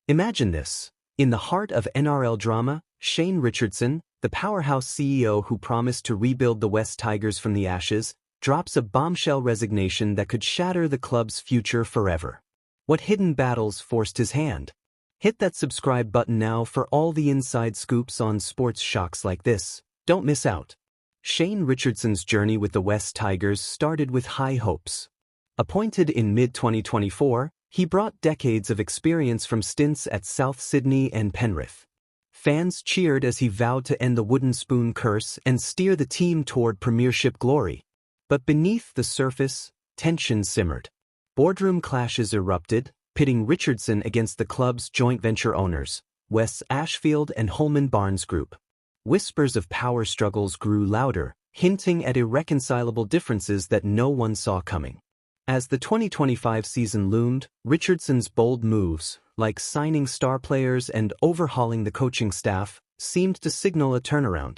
Imagine this. In the heart of NRL drama, Shane Richardson, the powerhouse CEO who promised to rebuild the West Tigers from the ashes, drops a bombshell resignation that could shatter the club's future forever. What hidden battles forced his hand? Hit that subscribe button now for all the inside scoops on sports shocks like this. Don't miss out. Shane Richardson's journey with the West Tigers started with high hopes. Appointed in mid-2024, he brought decades of experience from stints at South Sydney and Penrith. Fans cheered as he vowed to end the wooden spoon curse and steer the team toward premiership glory. But beneath the surface, tension simmered. Boardroom clashes erupted, pitting Richardson against the club's joint venture owners, Wes Ashfield and Holman Barnes Group. Whispers of power struggles grew louder, hinting at irreconcilable differences that no one saw coming. As the 2025 season loomed, Richardson's bold moves, like signing star players and overhauling the coaching staff, seemed to signal a turnaround.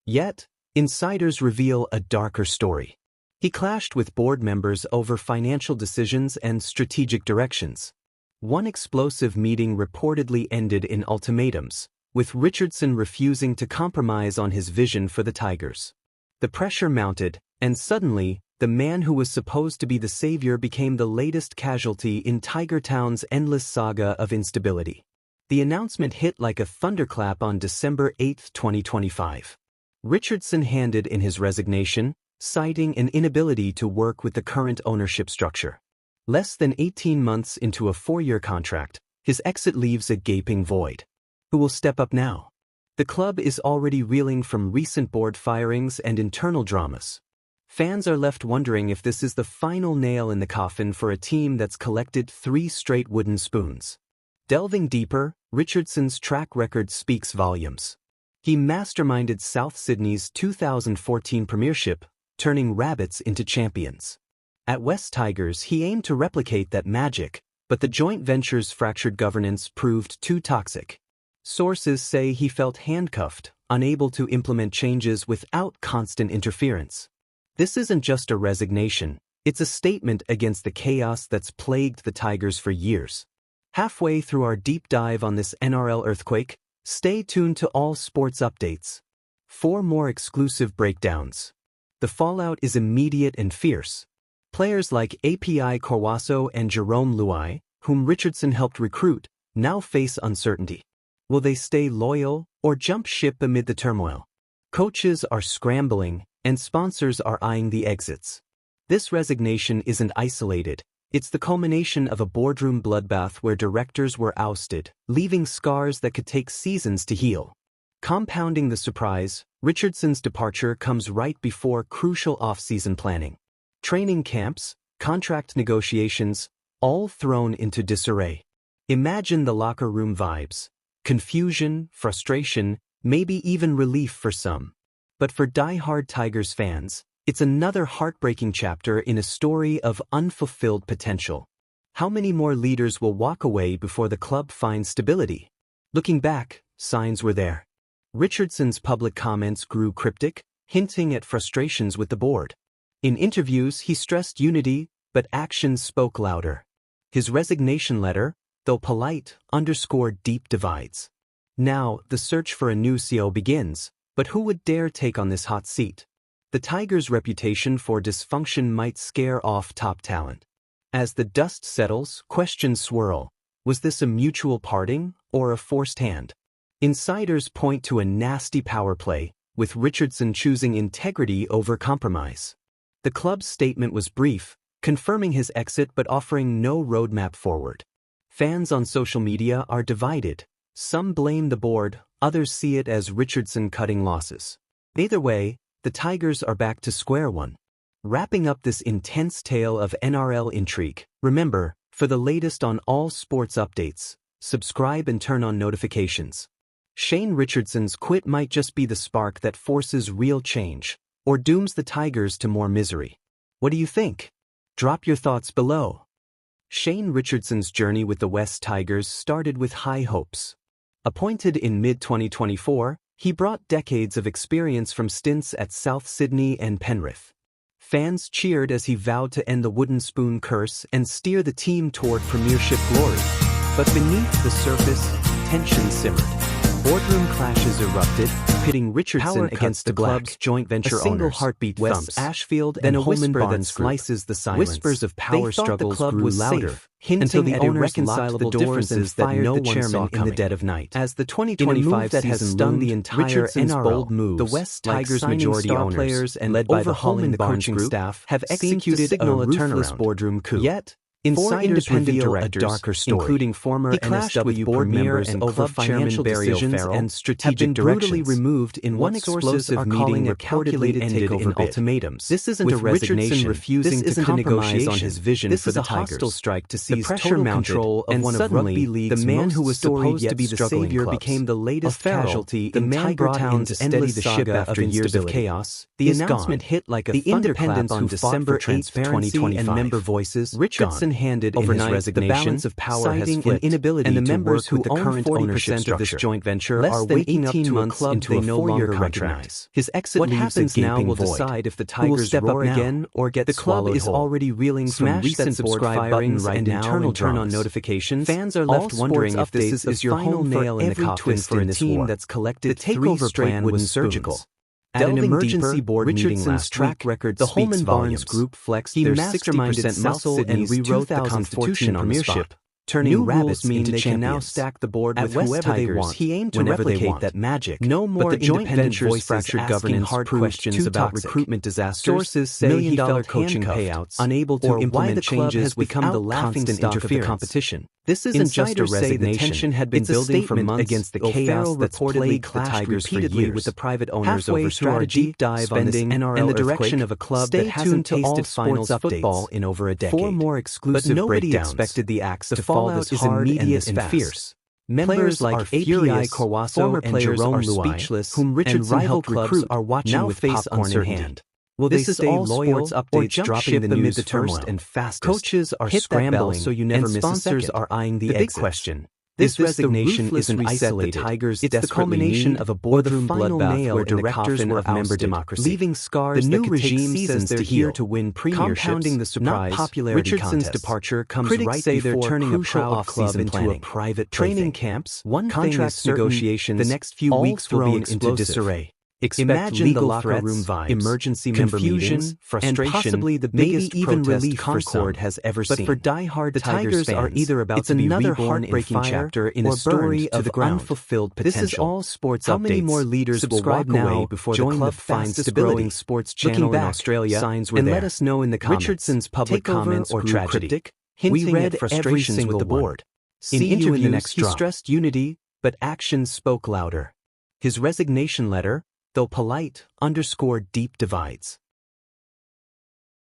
Yet, insiders reveal a darker story. He clashed with board members over financial decisions and strategic directions. One explosive meeting reportedly ended in ultimatums, with Richardson refusing to compromise on his vision for the Tigers. The pressure mounted, and suddenly, the man who was supposed to be the savior became the latest casualty in TigerTown's endless saga of instability. The announcement hit like a thunderclap on December 8, 2025. Richardson handed in his resignation, citing an inability to work with the current ownership structure. Less than 18 months into a 4-year contract, his exit leaves a gaping void. Who will step up now? The club is already reeling from recent board firings and internal dramas. Fans are left wondering if this is the final nail in the coffin for a team that's collected 3 straight wooden spoons. Delving deeper, Richardson's track record speaks volumes. He masterminded South Sydney's 2014 premiership, turning rabbits into champions. At West Tigers, he aimed to replicate that magic, but the joint venture's fractured governance proved too toxic. Sources say he felt handcuffed, unable to implement changes without constant interference. This isn't just a resignation, it's a statement against the chaos that's plagued the Tigers for years. Halfway through our deep dive on this NRL earthquake, stay tuned to all sports updates. 4 more exclusive breakdowns. The fallout is immediate and fierce. Players like API Corwaso and Jerome Luai, whom Richardson helped recruit, now face uncertainty. Will they stay loyal or jump ship amid the turmoil? Coaches are scrambling, and sponsors are eyeing the exits. This resignation isn't isolated. It's the culmination of a boardroom bloodbath where directors were ousted, leaving scars that could take seasons to heal. Compounding the surprise, Richardson's departure comes right before crucial off-season planning. Training camps, contract negotiations, all thrown into disarray. Imagine the locker room vibes. Confusion, frustration, maybe even relief for some. But for die-hard Tigers fans, it's another heartbreaking chapter in a story of unfulfilled potential. How many more leaders will walk away before the club finds stability? Looking back, signs were there. Richardson's public comments grew cryptic, hinting at frustrations with the board. In interviews, he stressed unity, but actions spoke louder. His resignation letter, though polite, underscored deep divides. Now, the search for a new CEO begins, but who would dare take on this hot seat? The Tigers' reputation for dysfunction might scare off top talent. As the dust settles, questions swirl. Was this a mutual parting or a forced hand? Insiders point to a nasty power play, with Richardson choosing integrity over compromise. The club's statement was brief, confirming his exit but offering no roadmap forward. Fans on social media are divided. Some blame the board, others see it as Richardson cutting losses. Either way, the Tigers are back to square one. Wrapping up this intense tale of NRL intrigue, remember, for the latest on all sports updates, subscribe and turn on notifications. Shane Richardson's quit might just be the spark that forces real change, or dooms the Tigers to more misery. What do you think? Drop your thoughts below. Shane Richardson's journey with the West Tigers started with high hopes. Appointed in mid-2024, he brought decades of experience from stints at South Sydney and Penrith. Fans cheered as he vowed to end the wooden spoon curse and steer the team toward premiership glory. But beneath the surface, tension simmered. Boardroom clashes erupted, pitting Richardson against the club's joint venture owners. A single heartbeat thumps. Ashfield then a whisper that slices the silence. Whispers of power struggles grew louder, hinting at irreconcilable differences that no one saw in the dead of night. As the 2025 season stunned the entire Richardson's bold moves, the West Tigers majority owners, players and led by the overhauling the coaching staff, have executed a ruthless boardroom coup. Yet, insiders reveal a darker story, including former NSW board members and club chairman Barry O'Farrell, and strategic have been brutally removed in one explosive meeting reportedly ended in ultimatums. This isn't a resignation, refusing to compromise on his vision for the Tigers. This is a hostile strike to seize total control of one of Rugby League's the man who was supposed to be the savior became the latest casualty in TigerTown to steady the ship after years of chaos. The announcement hit like a thunderclap on December 8, 2025, and member voices. Richardson handed overnight in his resignation, the balance of power has flipped, and the members who own 40% of this joint venture are waking up to a club they no longer recognize. His exit what happens now will decide if the Tigers roar again or get the club is already reeling from recent subscribe buttons and internal turn on notifications. Fans are left wondering if this is your final nail in the coffin for a team that's collected the takeover plan was surgical. At an emergency board meeting last track record, the Holman Barnes Group flexed their 60% muscle and rewrote the Constitution on Premiership, turning new rules mean they can now stack the board with whoever they want. He aimed to replicate that magic. No more independent voices fractured governance hard questions about recruitment disasters. Sources say he felt coaching payouts, unable to implement changes has become the laughing stock of the competition. This isn't just a resignation. The tension had been building for months against the chaos that's plagued the Tigers repeatedly with the private owners over strategy, deep dive on this NRL and the direction of a club that hasn't tasted finals football in over a decade. 4 more exclusive but nobody expected the axe to fall this hard immediate and fierce. Members like API Corwasso and Jerome Speechless, whom Richardson helped recruit, are watching with popcorn in hand. Will they stay loyal or jump ship amid the turmoil? And fastest. Coaches are scrambling so you never miss sponsors are eyeing the big question. This resignation isn't isolated. Tigers it's the culmination of a boardroom bloodbath where directors were of member democracy, leaving scars. The new regime says they're here to win premierships, compounding the surprise. Not popularity Richardson's departure comes critics right say they're turning a proud club into a private training camps. One contract negotiations. The next few weeks will be into disarray. Imagine the locker room vibes, emergency confusion, meetings, frustration, and possibly the biggest even relief Concord has ever seen. But for die-hard Tigers fans, are either about to be another heartbreaking chapter in a story of unfulfilled potential. This is all sports How updates. Many more leaders will walk away before the club finds stability? Sports channel in Australia, signs were and there. Let us know in the comments. Richardson's public comments or tragedy, cryptic, hinting we read at frustrations with the board. In interviews, he stressed unity, but actions spoke louder. His resignation letter, though polite, underscored deep divides.